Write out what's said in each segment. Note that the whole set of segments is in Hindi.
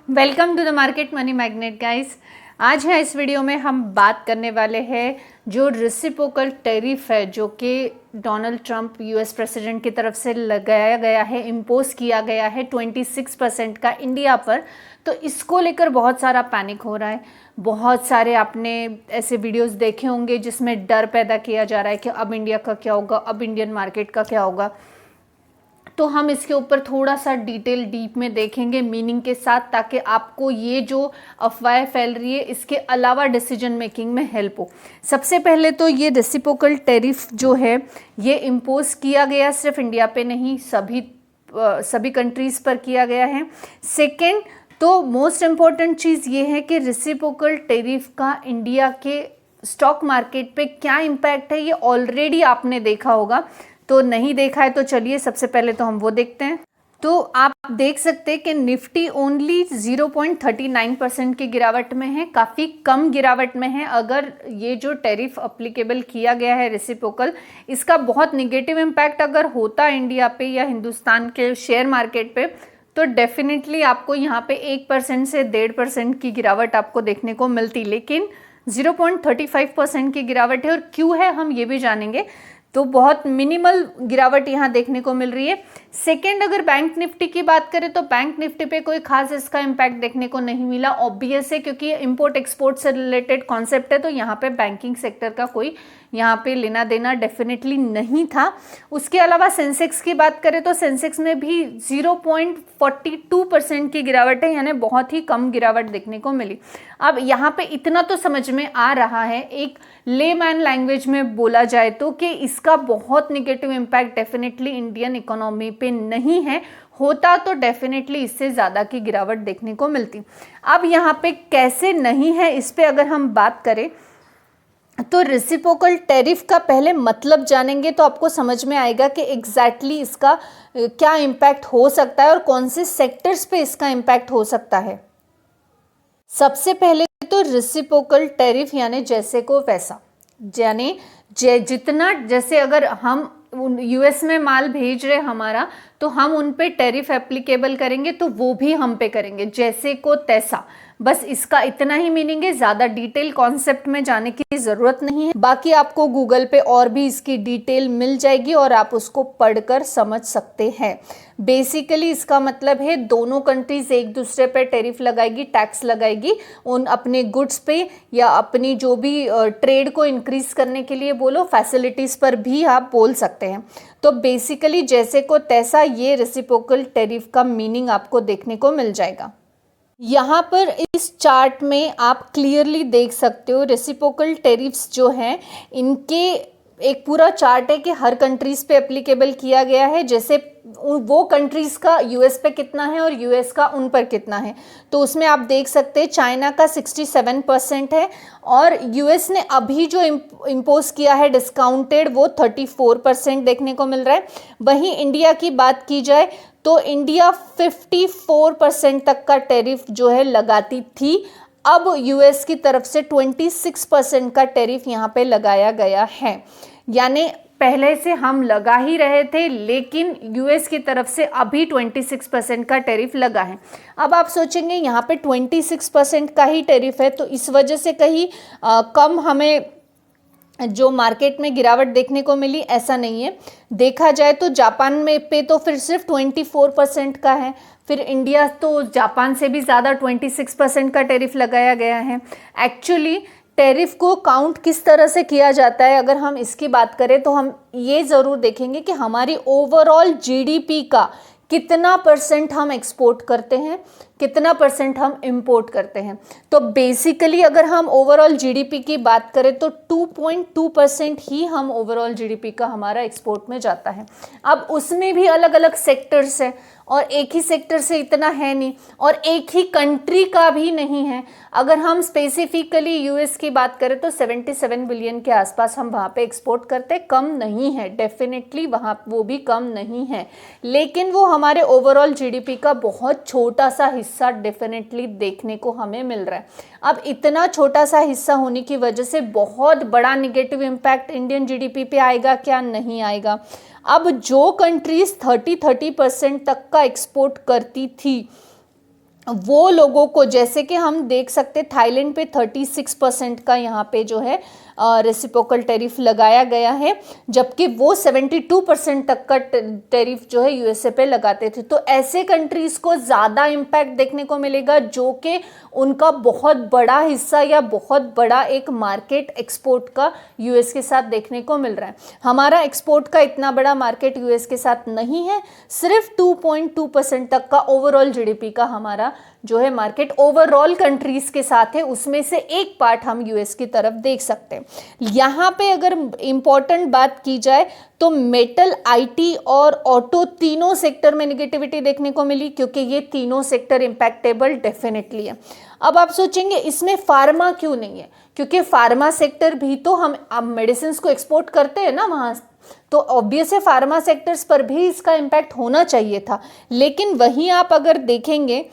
Welcome to the market money magnet guys. आज है इस वीडियो में हम बात करने वाले हैं जो रेसिप्रोकल टैरिफ है जो कि डोनाल्ड ट्रंप यूएस प्रेसिडेंट की तरफ से लगाया गया है, इम्पोज किया गया है 26% का इंडिया पर। तो इसको लेकर बहुत सारा पैनिक हो रहा है। बहुत सारे आपने ऐसे वीडियोस देखे होंगे जिसमें डर पैदा किया जा रहा है कि अब इंडिया का क्या होगा, अब इंडियन मार्केट का क्या होगा। तो हम इसके ऊपर थोड़ा सा डिटेल डीप में देखेंगे मीनिंग के साथ, ताकि आपको ये जो अफवाहें फैल रही है इसके अलावा डिसीजन मेकिंग में हेल्प हो। सबसे पहले तो ये रेसिप्रोकल टैरिफ जो है ये इम्पोज किया गया सिर्फ इंडिया पे नहीं, सभी कंट्रीज पर किया गया है। सेकेंड, तो मोस्ट इम्पॉर्टेंट चीज़ ये है कि रेसिप्रोकल टैरिफ का इंडिया के स्टॉक मार्केट पे क्या इम्पैक्ट है ये ऑलरेडी आपने देखा होगा। तो नहीं देखा है तो चलिए सबसे पहले तो हम वो देखते हैं। तो आप देख सकते हैं कि निफ्टी ओनली 0.39% की गिरावट में है, काफ़ी कम गिरावट में है। अगर ये जो टैरिफ अप्लीकेबल किया गया है रेसिप्रोकल, इसका बहुत निगेटिव इम्पैक्ट अगर होता इंडिया पे या हिंदुस्तान के शेयर मार्केट पे तो डेफिनेटली आपको यहाँ पे 1% से 1.5% की गिरावट आपको देखने को मिलती, लेकिन 0.35% की गिरावट है। और क्यों है हम ये भी जानेंगे। तो बहुत मिनिमल गिरावट यहाँ देखने को मिल रही है। सेकेंड, अगर बैंक निफ्टी की बात करें तो बैंक निफ्टी पे कोई खास इसका इम्पैक्ट देखने को नहीं मिला। ऑब्वियस है क्योंकि ये इंपोर्ट एक्सपोर्ट से रिलेटेड कॉन्सेप्ट है, तो यहाँ पे बैंकिंग सेक्टर का कोई यहाँ पे लेना देना डेफिनेटली नहीं था। उसके अलावा सेंसेक्स की बात करें तो सेंसेक्स में भी 0.42% की गिरावट है, यानी बहुत ही कम गिरावट देखने को मिली। अब यहाँ पे इतना तो समझ में आ रहा है, एक लेमैन लैंग्वेज में बोला जाए तो, कि इसका बहुत negative impact definitely Indian economy पे नहीं है। होता तो डेफिनेटली इससे ज़्यादा की गिरावट देखने को मिलती। अब यहाँ पे कैसे नहीं है इस पे अगर हम बात करें तो रेसिप्रोकल टैरिफ का पहले मतलब जानेंगे तो आपको समझ में आएगा कि एग्जैक्टली इसका क्या इम्पैक्ट हो सकता है और कौन से सेक्टर्स पे इसका इम्पैक्ट हो सकता है। सबसे पहले तो रेसिप्रोकल टैरिफ यानी जैसे को वैसा, यानी जितना, जैसे अगर हम यूएस में माल भेज रहे हमारा तो हम उन पे टैरिफ एप्लीकेबल करेंगे तो वो भी हम पे करेंगे, जैसे को तैसा। बस इसका इतना ही मीनिंग है, ज़्यादा डिटेल कॉन्सेप्ट में जाने की ज़रूरत नहीं है। बाकी आपको गूगल पे और भी इसकी डिटेल मिल जाएगी और आप उसको पढ़कर समझ सकते हैं। बेसिकली इसका मतलब है दोनों कंट्रीज एक दूसरे पे टैरिफ लगाएगी, टैक्स लगाएगी उन अपने गुड्स पे, या अपनी जो भी ट्रेड को इंक्रीज करने के लिए बोलो, फैसिलिटीज़ पर भी आप बोल सकते हैं। तो बेसिकली जैसे को तैसा ये रेसिप्रोकल टैरिफ का मीनिंग आपको देखने को मिल जाएगा। यहाँ पर इस चार्ट में आप क्लियरली देख सकते हो रेसिप्रोकल टैरिफ्स जो हैं इनके एक पूरा चार्ट है कि हर कंट्रीज़ पे एप्लीकेबल किया गया है, जैसे वो कंट्रीज़ का यूएस पे कितना है और यूएस का उन पर कितना है। तो उसमें आप देख सकते हैं चाइना का 67% है और यूएस ने अभी जो इम्पोज किया है डिस्काउंटेड वो 34% देखने को मिल रहा है। वहीं इंडिया की बात की जाए तो इंडिया 54% तक का टैरिफ जो है लगाती थी। अब यूएस की तरफ से 26% का टैरिफ यहाँ पे लगाया गया है, यानी पहले से हम लगा ही रहे थे लेकिन यूएस की तरफ से अभी 26% का टैरिफ लगा है। अब आप सोचेंगे यहाँ पे 26% का ही टैरिफ है तो इस वजह से कहीं कम हमें जो मार्केट में गिरावट देखने को मिली, ऐसा नहीं है। देखा जाए तो जापान में पे तो फिर सिर्फ 24% का है, फिर इंडिया तो जापान से भी ज़्यादा 26% का टैरिफ लगाया गया है। एक्चुअली टैरिफ को काउंट किस तरह से किया जाता है अगर हम इसकी बात करें तो हम ये ज़रूर देखेंगे कि हमारी ओवरऑल जीडीपी का कितना परसेंट हम एक्सपोर्ट करते हैं, कितना परसेंट हम इंपोर्ट करते हैं। तो बेसिकली अगर हम ओवरऑल जीडीपी की बात करें तो 2.2% ही हम ओवरऑल जीडीपी का हमारा एक्सपोर्ट में जाता है। अब उसमें भी अलग अलग सेक्टर्स हैं और एक ही सेक्टर से इतना है नहीं और एक ही कंट्री का भी नहीं है। अगर हम स्पेसिफिकली यूएस की बात करें तो 77 बिलियन के आसपास हम वहाँ पे एक्सपोर्ट करते, कम नहीं है डेफिनेटली, वहाँ वो भी कम नहीं है, लेकिन वो हमारे ओवरऑल जीडीपी का बहुत छोटा सा हिस्सा डेफिनेटली देखने को हमें मिल रहा है। अब इतना छोटा सा हिस्सा होने की वजह से बहुत बड़ा निगेटिव इम्पैक्ट इंडियन जीडीपी पे आएगा क्या, नहीं आएगा। अब जो कंट्रीज 30% तक का एक्सपोर्ट करती थी वो लोगों को, जैसे कि हम देख सकते थाईलैंड पे 36% का यहाँ पे जो है रेसिप्रोकल टैरिफ लगाया गया है, जबकि वो 72% तक का टैरिफ जो है यूएसए पे लगाते थे। तो ऐसे कंट्रीज को ज़्यादा इम्पैक्ट देखने को मिलेगा, जो कि उनका बहुत बड़ा हिस्सा या बहुत बड़ा एक मार्केट एक्सपोर्ट का यूएस के साथ देखने को मिल रहा है। हमारा एक्सपोर्ट का इतना बड़ा मार्केट यूएस के साथ नहीं है, सिर्फ 2.2% तक का ओवरऑल जीडीपी का हमारा जो है मार्केट ओवरऑल कंट्रीज के साथ है, उसमें से एक पार्ट हम यूएस की तरफ देख सकते हैं। यहाँ पे अगर इंपॉर्टेंट बात की जाए तो मेटल, आईटी और ऑटो तीनों सेक्टर में नेगेटिविटी देखने को मिली, क्योंकि ये तीनों सेक्टर इम्पैक्टेबल डेफिनेटली है। अब आप सोचेंगे इसमें फार्मा क्यों नहीं है, क्योंकि फार्मा सेक्टर भी तो हम मेडिसिन को एक्सपोर्ट करते हैं ना वहाँ, तो ऑब्वियस है फार्मा सेक्टर्स पर भी इसका इम्पैक्ट होना चाहिए था। लेकिन वहीं आप अगर देखेंगे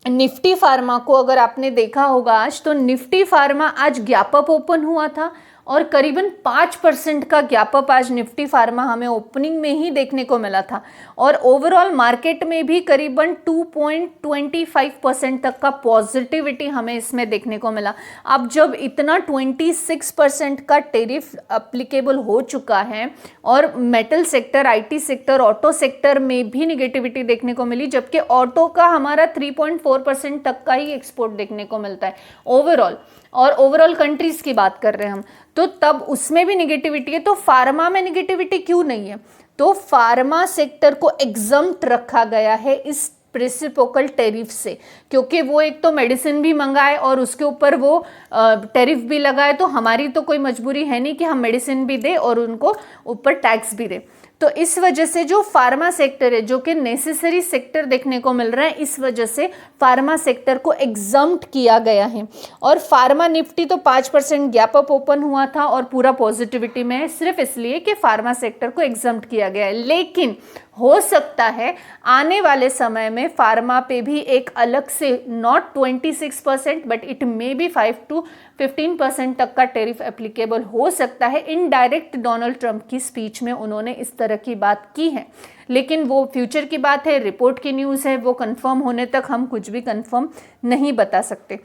निफ्टी फार्मा को, अगर आपने देखा होगा आज, तो निफ्टी फार्मा आज गैप अप ओपन हुआ था और करीबन 5% का गैप अप आज निफ्टी फार्मा हमें ओपनिंग में ही देखने को मिला था। और ओवरऑल मार्केट में भी करीबन 2.25% तक का पॉजिटिविटी हमें इसमें देखने को मिला। अब जब इतना 26% का टैरिफ अप्लीकेबल हो चुका है और metal sector, IT sector, auto sector में भी निगेटिविटी देखने को मिली, जबकि ऑटो का हमारा 3.4% तक का ही एक्सपोर्ट देखने को मिलता है ओवरऑल, और ओवरऑल कंट्रीज की बात कर रहे हैं हम, तो तब उसमें भी निगेटिविटी है। तो फार्मा में निगेटिविटी क्यों नहीं है? तो फार्मा सेक्टर को एग्जम्प्ट रखा गया है इस रेसिप्रोकल टैरिफ से, क्योंकि वो एक तो मेडिसिन भी मंगाए और उसके ऊपर वो टैरिफ भी लगाए, तो हमारी तो कोई मजबूरी है नहीं कि हम मेडिसिन भी दें और उनको ऊपर टैक्स भी दें। तो इस वजह से जो फार्मा सेक्टर है, जो कि नेसेसरी सेक्टर देखने को मिल रहा है, इस वजह से फार्मा सेक्टर को एग्जम्प्ट किया गया है। और फार्मा निफ्टी तो 5% गैप अप ओपन हुआ था और पूरा पॉजिटिविटी में है, सिर्फ इसलिए कि फार्मा सेक्टर को एग्जम्प्ट किया गया है। लेकिन हो सकता है आने वाले समय में फार्मा पे भी एक अलग से, not 26% but it may be 5 to 15% तक का टैरिफ एप्लीकेबल हो सकता है। इनडायरेक्ट डोनाल्ड ट्रंप की स्पीच में उन्होंने इस तरह की बात की है, लेकिन वो फ्यूचर की बात है, रिपोर्ट की न्यूज़ है, वो कंफर्म होने तक हम कुछ भी कंफर्म नहीं बता सकते।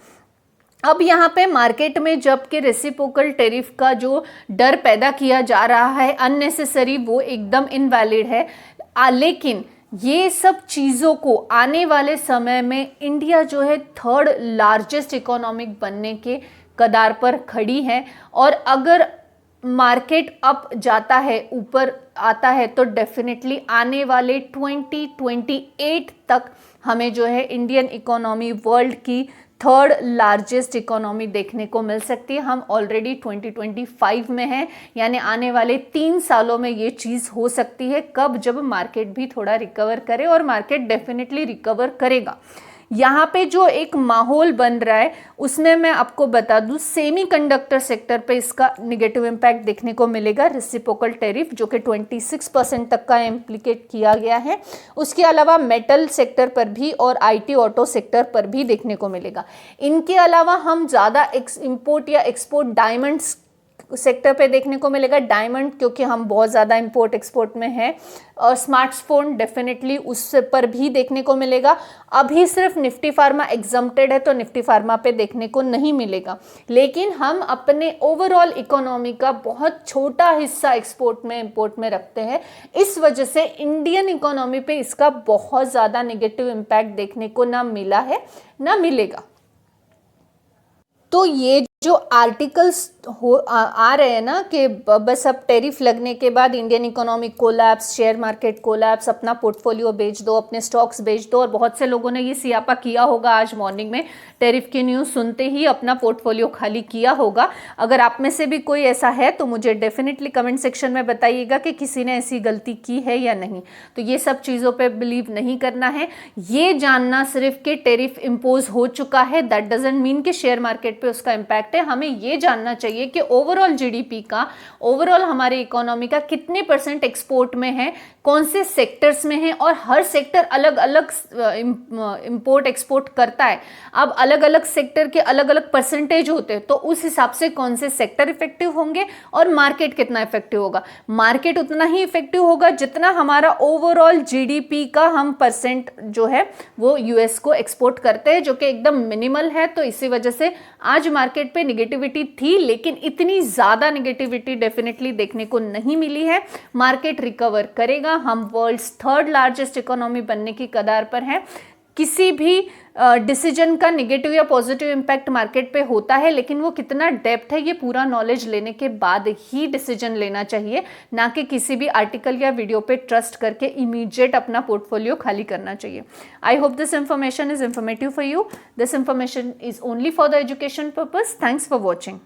अब यहाँ पे मार्केट में जबकि रेसिप्रोकल टैरिफ का जो डर पैदा किया जा रहा है अननेसेसरी, वो एकदम इनवैलिड है। लेकिन ये सब चीज़ों को आने वाले समय में इंडिया जो है 3rd लार्जेस्ट इकोनॉमिक बनने के कगार पर खड़ी है, और अगर मार्केट अप जाता है, ऊपर आता है, तो डेफिनेटली आने वाले 2028 तक हमें जो है इंडियन इकोनॉमी वर्ल्ड की 3rd लार्जेस्ट इकोनॉमी देखने को मिल सकती है। हम ऑलरेडी 2025 में हैं, यानी आने वाले 3 सालों में ये चीज़ हो सकती है। कब? जब मार्केट भी थोड़ा रिकवर करे, और मार्केट डेफिनेटली रिकवर करेगा। यहाँ पे जो एक माहौल बन रहा है उसमें मैं आपको बता दूं, सेमीकंडक्टर सेक्टर पे इसका नेगेटिव इम्पैक्ट देखने को मिलेगा, रेसिप्रोकल टैरिफ जो कि 26% तक का इम्प्लीकेट किया गया है। उसके अलावा मेटल सेक्टर पर भी और आईटी ऑटो सेक्टर पर भी देखने को मिलेगा। इनके अलावा हम ज़्यादा इम्पोर्ट या एक्सपोर्ट डायमंड्स सेक्टर पे देखने को मिलेगा। डायमंड क्योंकि हम बहुत ज़्यादा इंपोर्ट एक्सपोर्ट में हैं, और स्मार्टफोन डेफिनेटली उस पर भी देखने को मिलेगा। अभी सिर्फ निफ्टी फार्मा एग्जम्प्टेड है, तो निफ्टी फार्मा पे देखने को नहीं मिलेगा, लेकिन हम अपने ओवरऑल इकोनॉमी का बहुत छोटा हिस्सा एक्सपोर्ट में, इंपोर्ट में रखते हैं। इस वजह से इंडियन इकोनॉमी पे इसका बहुत ज़्यादा नेगेटिव इम्पैक्ट देखने को ना मिला है, ना मिलेगा। तो ये जो आर्टिकल्स आ रहे हैं ना कि बस अब टैरिफ लगने के बाद Indian economy collapse, share market collapse, अपना पोर्टफोलियो बेच दो, अपने स्टॉक्स बेच दो, और बहुत से लोगों ने ये सियापा किया होगा आज मॉर्निंग में, टैरिफ की न्यूज़ सुनते ही अपना पोर्टफोलियो खाली किया होगा। अगर आप में से भी कोई ऐसा है तो मुझे डेफिनेटली कमेंट सेक्शन में बताइएगा कि किसी ने ऐसी गलती की है या नहीं। तो ये सब चीज़ों पर बिलीव नहीं करना है, ये जानना सिर्फ कि टैरिफ इम्पोज हो चुका है, दैट डजेंट मीन कि शेयर मार्केट पर उसका इम्पैक्ट इम्पैक्ट है, हमें ये जानना चाहिए कि ओवरऑल जीडीपी का, ओवरऑल हमारे इकोनॉमी का कितने % एक्सपोर्ट में है, कौन से सेक्टर्स में है, और हर सेक्टर अलग अलग इंपोर्ट एक्सपोर्ट करता है। अब अलग अलग सेक्टर के अलग अलग परसेंटेज होते हैं, तो उस हिसाब से कौन से सेक्टर इफेक्टिव होंगे और मार्केट कितना इफेक्टिव होगा। मार्केट उतना ही इफेक्टिव होगा जितना हमारा ओवरऑल जीडीपी का हम % जो है वो यूएस को एक्सपोर्ट करते हैं, जो कि एकदम मिनिमल है। तो इसी वजह से आज मार्केट पे निगेटिविटी थी, लेकिन इतनी ज्यादा निगेटिविटी डेफिनेटली देखने को नहीं मिली है। मार्केट रिकवर करेगा, हम वर्ल्ड्स 3rd लार्जेस्ट इकोनॉमी बनने की कगार पर हैं। किसी भी डिसीजन का नेगेटिव या पॉजिटिव इम्पैक्ट मार्केट पे होता है, लेकिन वो कितना डेप्थ है ये पूरा नॉलेज लेने के बाद ही डिसीजन लेना चाहिए, ना कि किसी भी आर्टिकल या वीडियो पे ट्रस्ट करके इमीडिएट अपना पोर्टफोलियो खाली करना चाहिए। I hope this information is informative for you. This information is only for the education purpose. Thanks for watching.